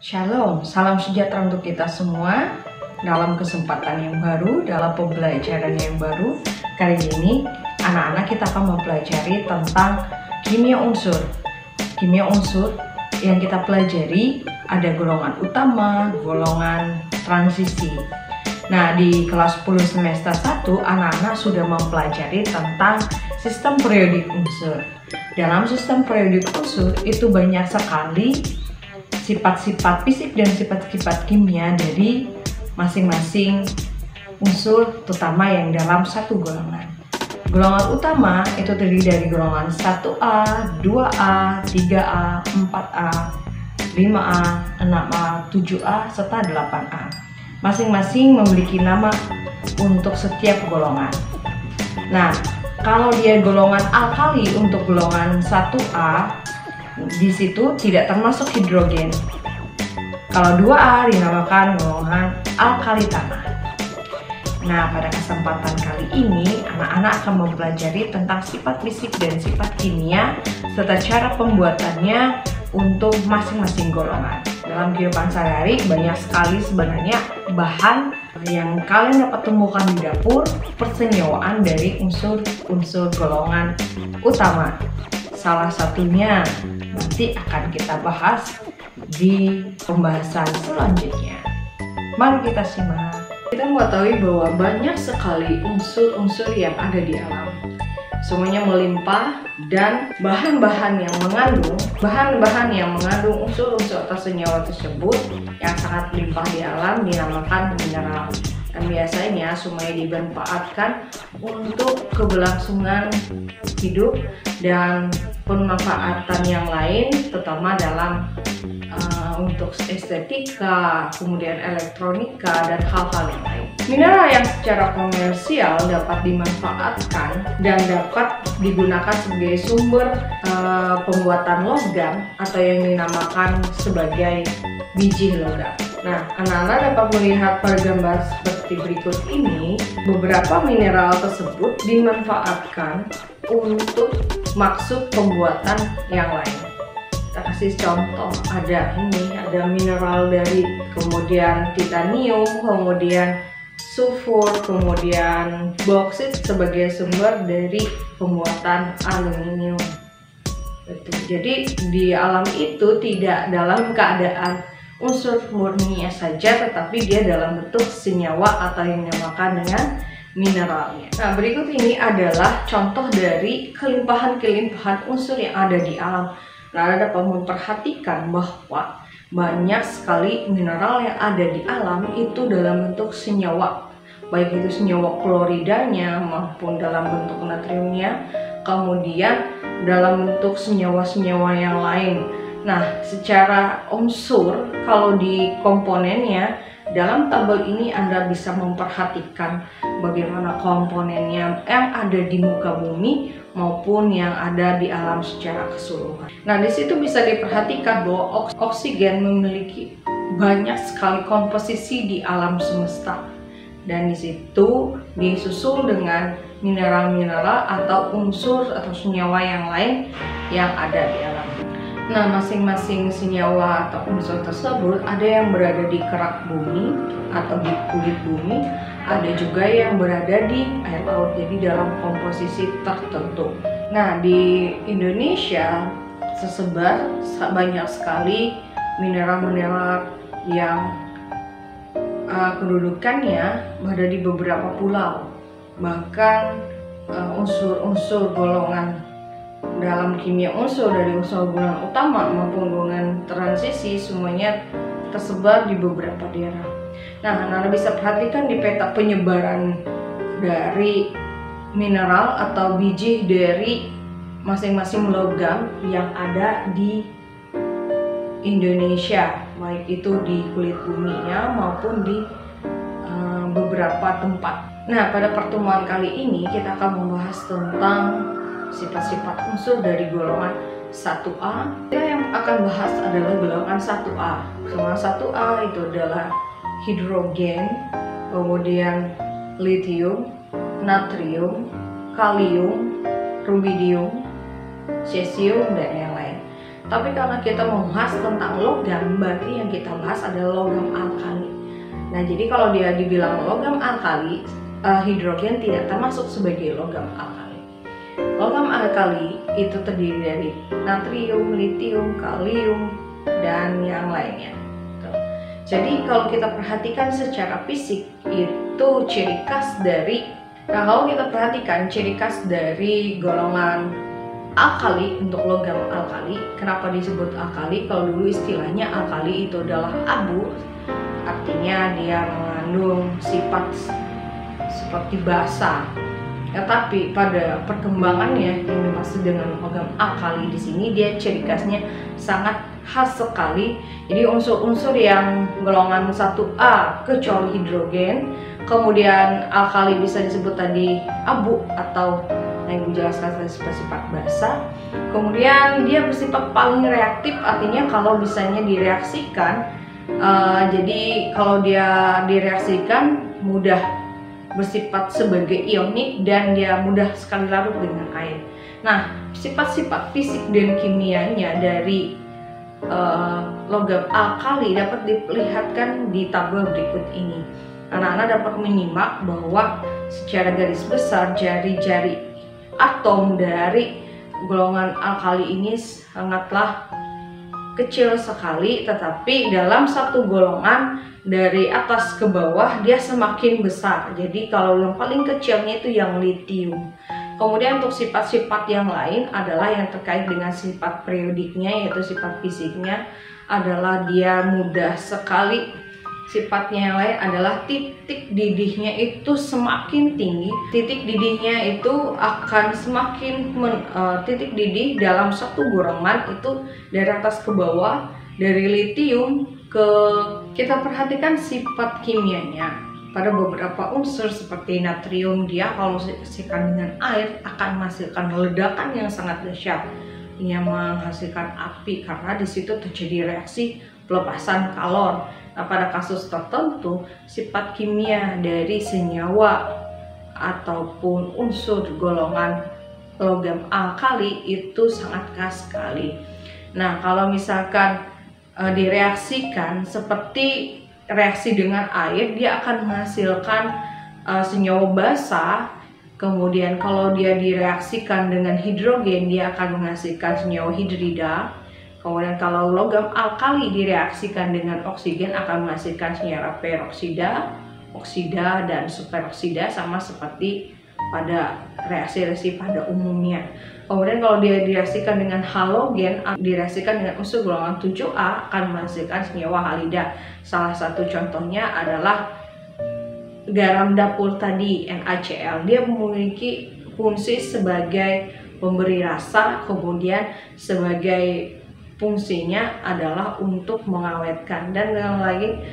Shalom, salam sejahtera untuk kita semua. Dalam kesempatan yang baru, dalam pembelajaran yang baru, kali ini anak-anak kita akan mempelajari tentang kimia unsur. Kimia unsur yang kita pelajari ada golongan utama, golongan transisi. Nah, di kelas 10 semester 1, anak-anak sudah mempelajari tentang sistem periodik unsur. Dalam sistem periodik unsur itu banyak sekali sifat-sifat fisik dan sifat-sifat kimia dari masing-masing unsur, terutama yang dalam satu golongan. Golongan utama itu terdiri dari golongan 1A, 2A, 3A, 4A, 5A, 6A, 7A, serta 8A. Masing-masing memiliki nama untuk setiap golongan. Nah, kalau dia golongan alkali untuk golongan 1A, di situ tidak termasuk hidrogen. Kalau 2A dinamakan golongan alkali tanah. Nah, pada kesempatan kali ini anak-anak akan mempelajari tentang sifat fisik dan sifat kimia serta cara pembuatannya untuk masing-masing golongan. Dalam kehidupan sehari-hari banyak sekali sebenarnya bahan yang kalian dapat temukan di dapur persenyawaan dari unsur-unsur golongan utama. Salah satunya nanti akan kita bahas di pembahasan selanjutnya. Mari kita simak. Kita mengetahui bahwa banyak sekali unsur-unsur yang ada di alam. Semuanya melimpah dan bahan-bahan yang mengandung unsur-unsur atau senyawa tersebut yang sangat limpah di alam dinamakan mineral. Dan biasanya semuanya dimanfaatkan untuk keberlangsungan hidup dan pemanfaatan yang lain, terutama dalam untuk estetika, kemudian elektronika, dan hal-hal yang lain. Mineral yang secara komersial dapat dimanfaatkan dan dapat digunakan sebagai sumber pembuatan logam atau yang dinamakan sebagai biji logam. Nah, anak-anak dapat melihat pada gambar seperti berikut ini, beberapa mineral tersebut dimanfaatkan untuk maksud pembuatan yang lain. Kita kasih contoh, ada mineral dari kemudian titanium, kemudian sulfur, kemudian boksit sebagai sumber dari pembuatan aluminium. Jadi di alam itu tidak dalam keadaan unsur murninya saja, tetapi dia dalam bentuk senyawa atau yang dinamakan dengan mineralnya. Nah, berikut ini adalah contoh dari kelimpahan-kelimpahan unsur yang ada di alam. Nah, dapat memperhatikan bahwa banyak sekali mineral yang ada di alam itu dalam bentuk senyawa, baik itu senyawa kloridanya maupun dalam bentuk natriumnya, kemudian dalam bentuk senyawa-senyawa yang lain. Nah, secara unsur, kalau di komponennya, dalam tabel ini Anda bisa memperhatikan bagaimana komponennya yang ada di muka bumi maupun yang ada di alam secara keseluruhan. Nah, di situ bisa diperhatikan bahwa oksigen memiliki banyak sekali komposisi di alam semesta. Dan di situ disusul dengan mineral-mineral atau unsur atau senyawa yang lain yang ada di alam. Nah, masing-masing senyawa atau unsur tersebut ada yang berada di kerak bumi atau di kulit bumi, ada juga yang berada di air laut, jadi dalam komposisi tertentu. Nah, di Indonesia tersebar banyak sekali mineral-mineral yang kedudukannya berada di beberapa pulau. Bahkan unsur-unsur golongan dalam kimia unsur dari unsur golongan utama maupun golongan transisi semuanya tersebar di beberapa daerah. Nah, Anda bisa perhatikan di peta penyebaran dari mineral atau biji dari masing-masing logam yang ada di Indonesia, baik itu di kulit buminya maupun di beberapa tempat. Nah, pada pertemuan kali ini kita akan membahas tentang sifat-sifat unsur dari golongan 1A. Kita yang akan bahas adalah golongan 1A. Golongan 1A itu adalah hidrogen, kemudian lithium, natrium, kalium, rubidium, cesium, dan yang lain. Tapi karena kita membahas tentang logam, berarti yang kita bahas adalah logam alkali. Nah, jadi kalau dia dibilang logam alkali, hidrogen tidak termasuk sebagai logam alkali. Logam alkali itu terdiri dari natrium, litium, kalium, dan yang lainnya. Jadi kalau kita perhatikan secara fisik, itu ciri khas dari, kalau kita perhatikan ciri khas dari golongan alkali untuk logam alkali. Kenapa disebut alkali? Kalau dulu istilahnya alkali itu adalah abu, artinya dia mengandung sifat seperti basa. Tapi pada perkembangannya yang dimaksud dengan logam alkali di sini, dia ciri khasnya sangat khas sekali. Jadi unsur-unsur yang golongan 1A kecuali hidrogen, kemudian alkali bisa disebut tadi abu atau yang dijelaskan sifat basa. Kemudian dia bersifat paling reaktif, artinya kalau misalnya direaksikan, jadi kalau dia direaksikan mudah bersifat sebagai ionik dan dia mudah sekali larut dengan air. Nah, sifat-sifat fisik dan kimianya dari logam alkali dapat diperlihatkan di tabel berikut ini. Anak-anak dapat menyimak bahwa secara garis besar jari-jari atom dari golongan alkali ini sangatlah kecil sekali, tetapi dalam satu golongan dari atas ke bawah dia semakin besar. Jadi kalau yang paling kecilnya itu yang litium. Kemudian untuk sifat-sifat yang lain adalah yang terkait dengan sifat periodiknya, yaitu sifat fisiknya adalah dia mudah sekali. Sifatnya yang lain adalah titik didihnya itu semakin tinggi. Titik didihnya itu akan semakin titik didih dalam satu golongan itu dari atas ke bawah, dari litium ke, kita perhatikan sifat kimianya. Pada beberapa unsur seperti natrium, dia kalau direaksikan dengan air akan menghasilkan ledakan yang sangat dahsyat. Ia menghasilkan api karena di situ terjadi reaksi pelepasan kalor. Nah, pada kasus tertentu, sifat kimia dari senyawa ataupun unsur golongan logam alkali itu sangat khas sekali. Nah, kalau misalkan direaksikan seperti reaksi dengan air, dia akan menghasilkan senyawa basa. Kemudian kalau dia direaksikan dengan hidrogen, dia akan menghasilkan senyawa hidrida. Kemudian kalau logam alkali direaksikan dengan oksigen akan menghasilkan senyawa peroksida, oksida, dan superoksida, sama seperti pada reaksi-reaksi pada umumnya. Kemudian kalau dia direaksikan dengan halogen, direaksikan dengan unsur golongan 7A akan menghasilkan senyawa halida. Salah satu contohnya adalah garam dapur tadi, NaCl. Dia memiliki fungsi sebagai pemberi rasa, kemudian sebagai fungsinya adalah untuk mengawetkan, dan yang lain